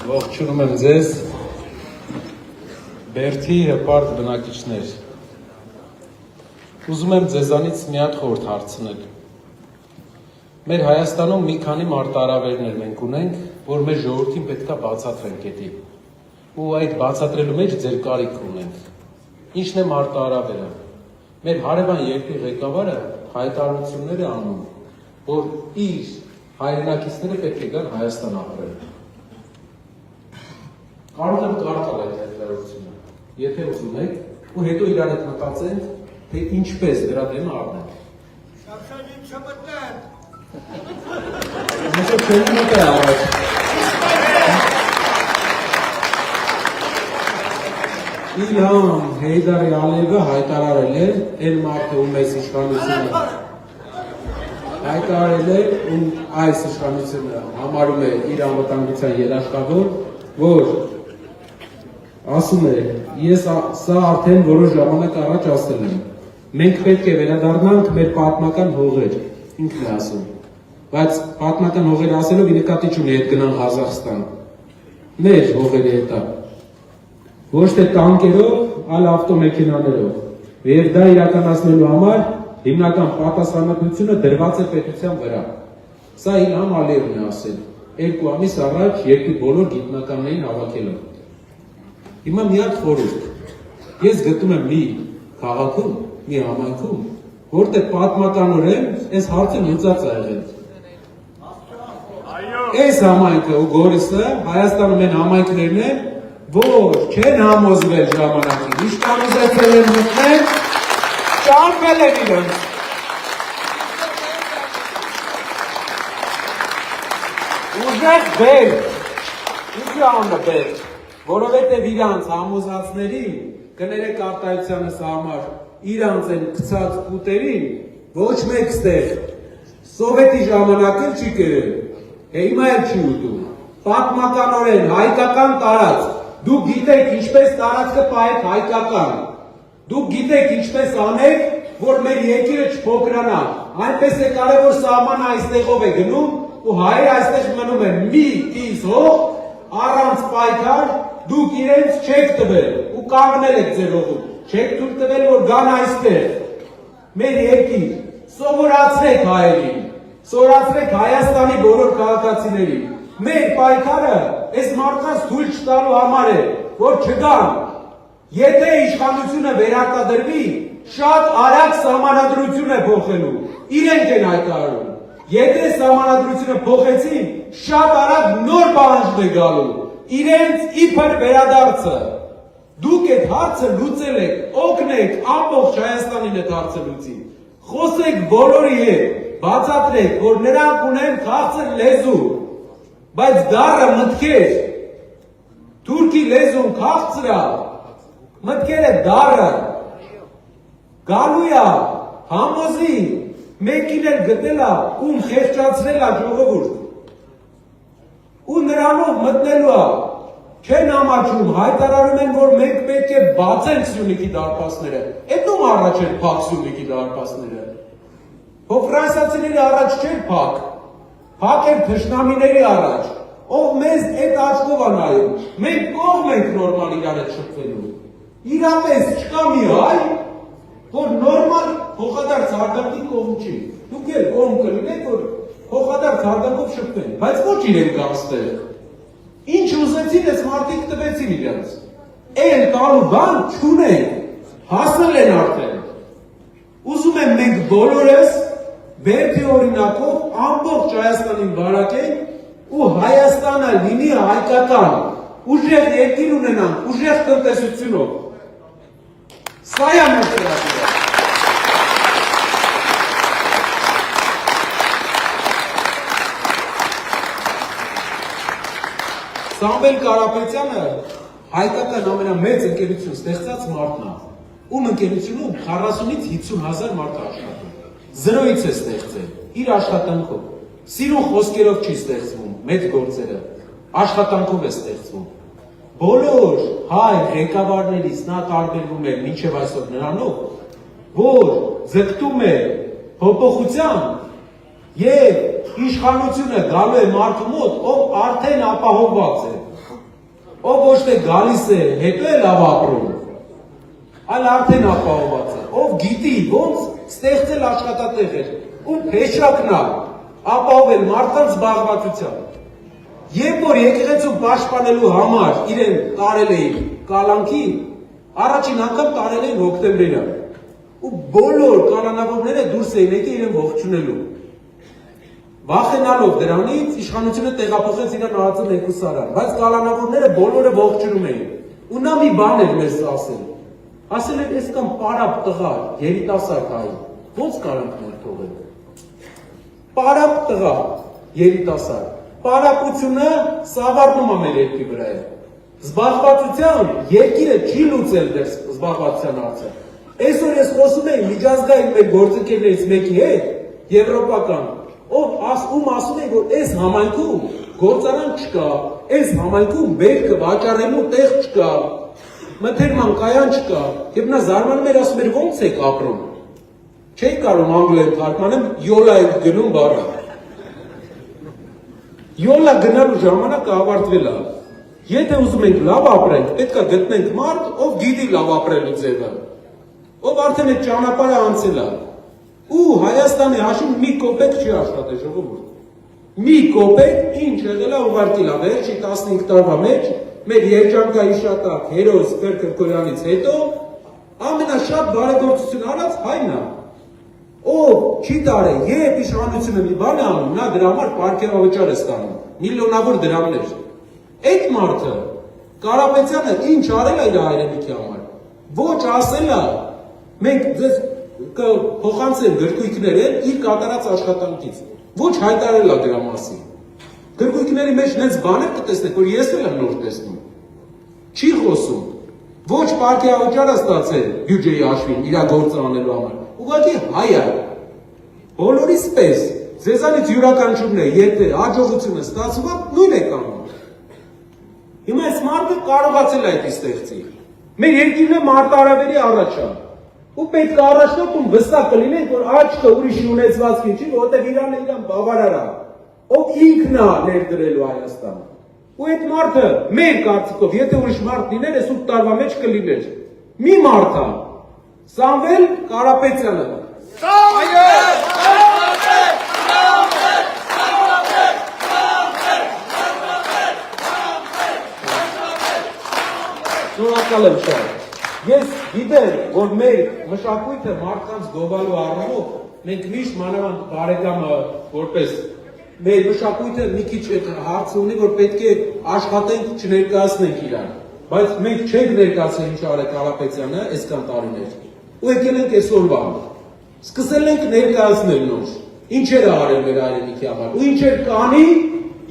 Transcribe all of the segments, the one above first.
Ողջունում եմ ձեզ, Բերդի հպարտ բնակիչներ։ Ուզում եմ ձեզանից մի հատ խորհուրդ հարցնել։ Մեր Հայաստանում մի քանի մարտահրավերներ մենք ունենք, որ մեր ժողովրդին պետք է բացատրենք էդի։ Ու այդ բացատրելու մեջ ձեր կարիք ունենք։ Ինչն է մարտահրավերը։ Մեր հարևան երկրի ղեկավարը հայտարարություններ է անում, որ իր հայրենակիցները պետք է գան Հայաստան ապրել։ Կարող եմ կարդալ այդ հայտարարությունը, եթե ուզում եք, ու հետո իրար հետ մտածենք, թե ինչպես դրա դեմը առնենք։ Շարժանին չմտնեն։ Միշտ չեն մտել առաջ։ Իլհամ Հեյդարի Ալիևը հայտարարել է, այն մարդը ում այս իշխանությունը հայտարարել է, ում այս իշխանությունը համարում է իր անվտանգության երաշխավոր, որ ասում է, ես սա արդեն որոշ ժամանակ առաջ ասել եմ, մենք պետք է վերադառնանք մեր պատմական հողեր, ինքն է ասում, բայց պատմական հողեր ասելով ի նկատի չունի հետ գնան Ղազախստան, մեր հողերի հետա, ոչ թե տանկերով, այլ ավտոմեքենաներով, եւ դա իրականացնելու համար հիմնական պատասխանատվությունը դրված է պետության վրա, սա Իլհամ Ալիևն է ասել, 2 ամիս առաջ երկրի բոլոր գիտնականներին հավաքելով։ Հիմա մի հատ խորհուրդ, ես գտնում եմ մի քաղաքում, մի համայնքում, որտեղ պատմականորեն այս հարցը լուծած է եղել։ Այս համայնքը ու Գորիսը Հայաստանում են համայնքներն են, որ չեն համոզվել ժամանակին, միշտ համոզեցել են մտնել, ճարվել են իրենց։ Ուժեղ բերք, ինչի անունը բերք, որովհետև իրանց համոզածներին, կներեք արտահայտությանս համար, իրանց են գցած կուտերին, ոչ մեկ ստեղ, սովետի ժամանակը չի կերել, հիմա էլ չի ուտում, պատմականորեն, հայկական տարածք, դուք գիտեք ինչպես տարածքը պահեք հայկական, դուք գիտեք ինչպես անեք, որ մեր երկիրը չփոքրանա, այնպես է կարևոր սահմանը այստեղով է գնում, ու հայերը այստեղ մնում են մի կից հող, առանց պայքար, դուք իրենց չեք տվել, ու կանգնել եք ձեր հողում, չեք թույլ տվել, որ գան այստեղ, մեր երկիր, սովորացրեք հայերին, սովորացրեք Հայաստանի բոլոր քաղաքացիներին, մեր պայքարը այս մարդկանց թույլ չտալու համար է, որ չգան, եթե իշխանությունը վերարտադրվի, շատ արագ սահմանադրություն է փոխելու, իրենք են հայտարարում, եթե սահմանադրությունը փոխեցին, շատ արագ նոր պահանջն է գալու, իրենց իբր վերադարձը, դուք այդ հարցը լուծել եք, օգնեք ամբողջ Հայաստանին այդ հարցը լուծի, խոսեք բոլորի հետ, բացատրեք, որ նրանք ունեն քաղցր լեզու, բայց դառը մտքեր, թուրքի լեզուն քաղցրա, մտքերը դառը, գալու է, համոզի, մեկին էլ գտելա, ում խեղճացրել է ժողովուրդ, ու նրանով մտնելու է, չեն ամաչում, հայտարարում են, որ մենք պետք է բացենք Սյունիքի դարպասները, էդում առաջ են փակ Սյունիքի դարպասները, հոֆրանսացիների առաջ չեն փակ, փակ են թշնամիների առաջ, ով մեզ այդ աչքով է նայում, մենք կողմ ենք նորմալ իրար հետ շփվելու, իրապես չկա մի հայ, որ նորմալ փոխադարձ հարգանքի կողմ չի, դուք էլ կողմ կլինեք, որ փոխադարձ հարգանքով շփվեն, բայց ոչ իրենք կաստեղ, ինչ ուզեցին այս մարդիկ տվեցին իրենց, էլ տալու բան չունենք, հասել են արդեն, ուզում եմ մենք բոլորս Բերդի օրինակով ամբողջ Հայաստանին վարակենք ու Հայաստանը լինի հայկական, ուժեղ երկիր ունենանք, ուժեղ տնտեսությունով, սա է մեր ծրագիրը։ Սամվել Կարապետյանը հայկական ամենամեծ ընկերություն ստեղծած մարդն է, ում ընկերությունում 40-ից 50 հազար մարդ աշխատում, զրոյից է ստեղծել, իր աշխատանքով, սիրուն խոսքերով չի ստեղծվում, մեծ գործերը, աշխատանքով է ստեղծվում, բոլոր հայ ղեկավարներից նա տարբերվում է մինչև այսօր նրանով, որ ձգտում է փոփոխության եւ իշխանությունը գալու է մարդու մոտ, ով արդեն ապահովված է, ով ոչ թե գալիս է, հետո է լավ ապրում, այլ արդեն ապահոված է, ով գիտի ոնց ստեղծել աշխատատեղեր, ու փեշակն է ապահովել մարդկանց զբաղվածությամբ։ Երբ որ եկեղեցու պաշտպանելու համար իրեն տարել էին կալանքի, առաջին անգամ տարել էին հոկտեմբերյան, ու բոլոր կալանավորները դուրս էին եկել իրեն ողջունելու։ Վախենալով դրանից իշխանությունը տեղափոխեց իրան ԱԱԾ ներկուսարան, բայց կալանավորները բոլորը ողջունում էին։ Ու նա մի բան էր մեզ ասել էր այսքան պարապ տղա, երիտասարդ հայ, ոնց կարանք մեր թողել։ Պարապ տղա, երիտասարդ, պարապությունը սավառնում է մեր երկրի վրա է։ Զբաղվածության երկիրը չի լուծել դեռ զբաղվածության հարցը։ Այսօր ես խոսում եմ միջազգային մեր գործընկերներից մեկի հետ, եվրոպական, ով ում ասում է, որ այս համայնքում գործարան չկա, այս համայնքում բերքը վաճառելու տեղ չկա, մթերման կայան չկա, եւ նա զարմանում էր, ասում էր ոնց եք ապրում։ Չէի կարող անգլերեն թարգմանեմ, յոլա եք գնում բառը։ Յոլա գնալու ժամանակը ավարտվել է։ Եթե ուզում ենք լավ ապրենք, պետք է գտնենք մարդ, ով գիտի լավ ապրելու ձևը, ով արդեն այդ ճանապարհը անցել է։ Ու Հայաստանի հաշիվ մի կոպեկ չի աշխատել ժողովուրդ։ Մի կոպեկ ինչ եղել է ուղարկել է վերջի 15 տարվա մեջ մեր երջանկայիշատակ հերոս Քրքորյանից հետո ամենաշատ բարեգործություն արած հայն է։ Ով չի տարել, երբ իշխանությունը մի բան է անում, նա դրա համար պարգևավճար է ստանում, միլիոնավոր դրամներ։ Այդ մարդը Կարապետյանը ինչ արել է իր հայրենիքի համար։ Ոչ ասել է, մենք ձեզ կփոխանցենք գրքույկներ իր կատարած աշխատանքից։ Ոչ հայտարարել է դրա մասին։ Գրքույկների մեջ նենց բաներ կտեսնեք, որ ես էլ եմ նոր տեսնում։ Չի խոսում։ Ոչ պարգևավճար է ստացել բյուջեի հաշվին իր գործը անելու համար։ Ուղղակի հայ է։ Բոլորիս պես ձեզանից յուրաքանչյուրն է, եթե հաջողությունը ստացվում է, նույն է կանում։ Հիմա այս մարդը կարողացել է այդ ստեղծի։ Մեր երկիրն է մարտահրավերի առաջ է։ Ու պետք է առաջնորդում վստահ կլինենք, որ աչքը ուրիշի ունեցվածքի չի, որտեղ Իրանը իրան բավարար է, ով ինքն է ներդրելու Հայաստանը։ Ու այդ մարդը մեր կարծիքով, եթե ուրիշ մարդ լիներ, այս 8 տարվա մեջ կլիներ։ Մի մարդ է, Սամվել Կարապետյանը։ Շնորհակալ եմ շատ։ Ես գիտեմ, որ մեր մշակույթը մարդկանց գովալու առումով մենք միշտ մանավանդ բարեկամը որպես մեր մշակույթը մի քիչ հարց ունի, որ պետք է աշխատենք չներկայացնենք իրան, բայց մենք չենք ներկայացել ինչ արել Կարապետյանը այսքան տարիներ։ Ու եկել ենք այսօրվա։ Սկսել ենք ներկայացնել նոր։ Ինչեր արել մեր հայրենիքի համար, ու ինչեր կանի,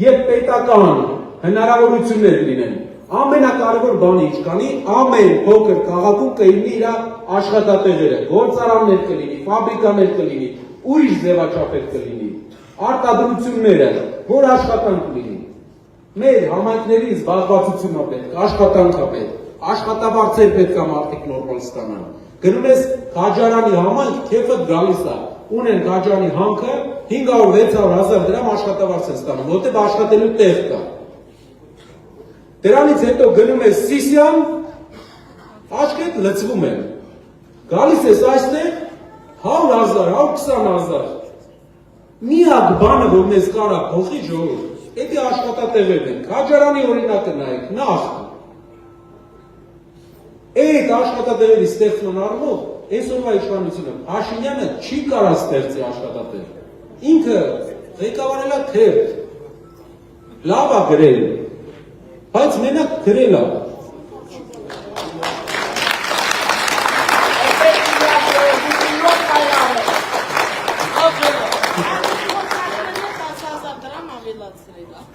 եւ պետական հնարավորություններ լինեն։ Ամենակարևոր բանը ինչ կանի, ամեն փոքր քաղաքում կլինի իր աշխատատեղերը, գործարաններ կլինի, ֆաբրիկաներ կլինի, ուրիշ ձևաչափեր կլինի, արտադրությունները, որ աշխատանք լինի։ Մեր համայնքների զբաղվածություն է պետք, աշխատանք է պետք, աշխատավարձեր պետք է մարդիկ նորմալ ստանան։ Գնում ես Քաջարանի համայնք, քեֆը գալիս է, ունեն Քաջարանի հանքը 500-600 դրամ աշխատավարձ են ստանում, որտեղ աշխատելու տեղ կա։ Դրանից հետո գնում ես Սիսիան, աչքդ լցվում են։ Գալիս ես այստեղ 100,000, 120,000։ Միակ բանը, որ մեզ կարա փոխի ժողովուրդ, էդի աշխատատեղերն են։ Քաջարանի օրինակը նայեք, նախ։ Այդ աշխատատեղերի ստեղծման առումով այսօրվա իշխանությունը Փաշինյանը չի կարա ստեղծի աշխատատեղ։ Ինքը ղեկավարել է թերթ, լավ է գրել, բայց մենակ գրել է։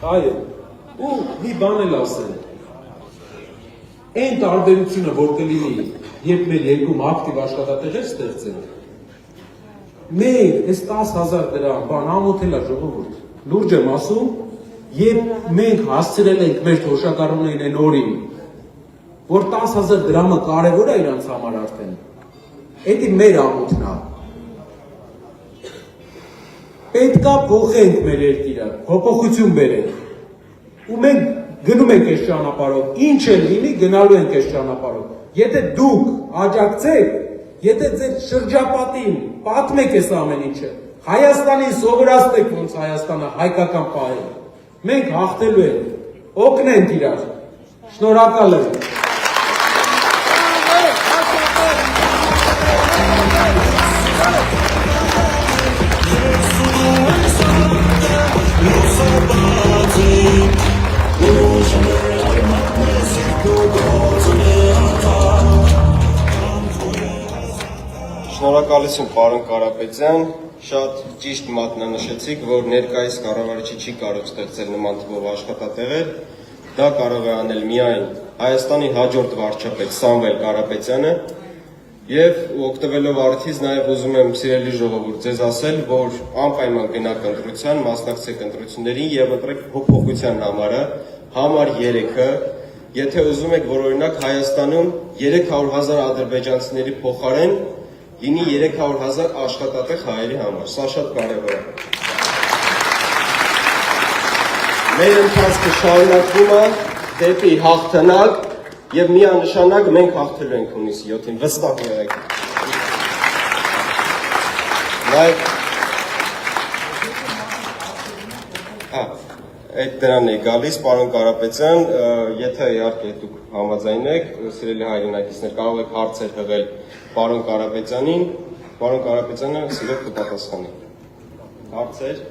Այո, ու մի բան էլ ասել։ Այն տարբերությունը, որ կլինի, երբ մեր երկում ակտիվ աշխատատեղեր ստեղծենք, մենք այս 10,000 դրամ բան ամոթել է ժողովուրդ, լուրջ եմ ասում, երբ մենք հասցրել ենք մեր թոշակառուներին այն օրին, որ 10,000 դրամը կարևոր է իրանց համար արդեն, էդի մեր ամոթն է։ Պետք է փոխենք մեր երկիրը, փոփոխություն բերենք։ Ու մենք գնում ենք այս ճանապարհով, ինչ էլ լինի, գնալու ենք այս ճանապարհով։ Եթե դուք աջակցեք, եթե ձեր շրջապատին պատմեք այս ամեն ինչը, Հայաստանին սովորացնեք ոնց Հայաստանը հայկական պահել։ Մենք հաղթելու ենք, օգնենք իրար։ Շնորհակալ եմ։ Շնորհակալություն պարոն Կարապետյան, շատ ճիշտ մատնանշեցիք, որ ներկայիս կառավարիչը չի կարող ստեղծել նման թվով աշխատատեղեր, դա կարող է անել միայն Հայաստանի հաջորդ վարչապետ Սամվել Կարապետյանը, եւ օգտվելով առիթից նաեւ ուզում եմ սիրելի ժողովուրդ ձեզ ասել, որ անպայման գնաք ընտրության, մասնակցեք ընտրություններին եւ ընտրեք փոփոխության համարը, համար 3-ը, եթե ուզում եք, որ օրինակ Հայաստանում 300,000 ադրբեջանցիների փոխարեն լինի 300,000 աշխատատեղ հայերի համար, սա շատ կարևոր է։ Մեր ընթացքը շարունակվում է դեպի հաղթանակ եւ միանշանակ մենք հաղթելու ենք հունիսի 7-ին, վստահ եղեք։ Նաեւ այդ դրան է գալիս, պարոն Կարապետյան, եթե իհարկե դուք համաձայն եք, սիրելի հայրենակիցներ, կարող եք հարցեր հղել պարոն Կարապետյանին, պարոն Կարապետյանը սիրով կպատասխանի։ Հարցեր։